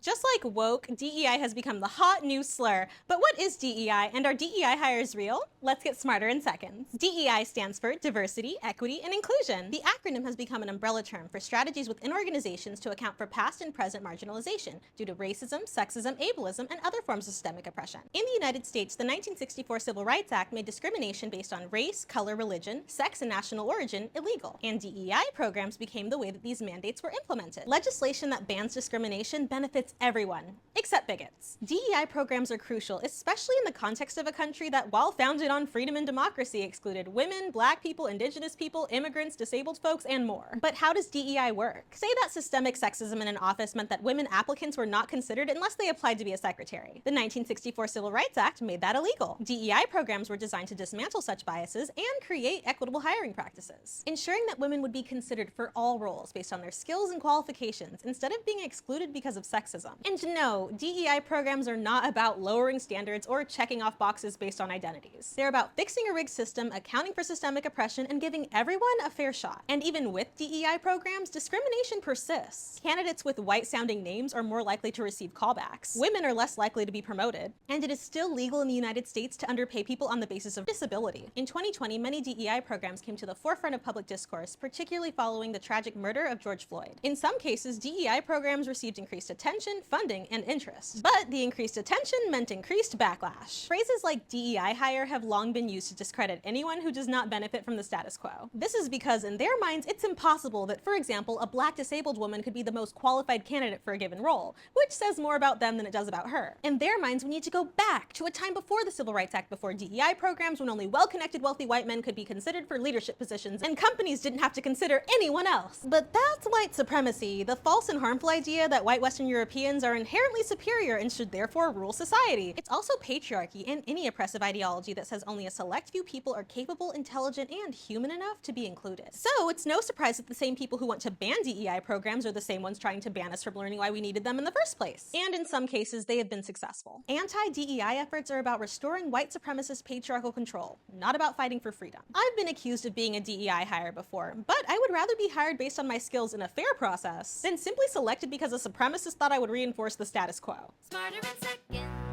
Just like woke, DEI has become the hot new slur. But what is DEI, and are DEI hires real? Let's get smarter in seconds. DEI stands for Diversity, Equity, and Inclusion. The acronym has become an umbrella term for strategies within organizations to account for past and present marginalization due to racism, sexism, ableism, and other forms of systemic oppression. In the United States, the 1964 Civil Rights Act made discrimination based on race, color, religion, sex, and national origin illegal, and DEI programs became the way that these mandates were implemented. Legislation that bans discrimination benefits everyone, except bigots. DEI programs are crucial, especially in the context of a country that, while founded on freedom and democracy, excluded women, black people, indigenous people, immigrants, disabled folks, and more. But how does DEI work? Say that systemic sexism in an office meant that women applicants were not considered unless they applied to be a secretary. The 1964 Civil Rights Act made that illegal. DEI programs were designed to dismantle such biases and create equitable hiring practices, ensuring that women would be considered for all roles based on their skills and qualifications instead of being excluded because of sexism. And no, DEI programs are not about lowering standards or checking off boxes based on identities. They're about fixing a rigged system, accounting for systemic oppression, and giving everyone a fair shot. And even with DEI programs, discrimination persists. Candidates with white-sounding names are more likely to receive callbacks. Women are less likely to be promoted. And it is still legal in the United States to underpay people on the basis of disability. In 2020, many DEI programs came to the forefront of public discourse, particularly following the tragic murder of George Floyd. In some cases, DEI programs received increased attention, funding, and interest. But the increased attention meant increased backlash. Phrases like DEI hire have long been used to discredit anyone who does not benefit from the status quo. This is because in their minds, it's impossible that, for example, a black disabled woman could be the most qualified candidate for a given role, which says more about them than it does about her. In their minds, we need to go back to a time before the Civil Rights Act, before DEI programs, when only well-connected wealthy white men could be considered for leadership positions, and companies didn't have to consider anyone else. But that's white supremacy, the false and harmful idea that white Western Europeans are inherently superior and should therefore rule society. It's also patriarchy and any oppressive ideology that says only a select few people are capable, intelligent, and human enough to be included. So it's no surprise that the same people who want to ban DEI programs are the same ones trying to ban us from learning why we needed them in the first place. And in some cases, they have been successful. Anti-DEI efforts are about restoring white supremacist patriarchal control, not about fighting for freedom. I've been accused of being a DEI hire before, but I would rather be hired based on my skills in a fair process than simply selected because a supremacist thought I would reinforce the status quo. Smarter in seconds.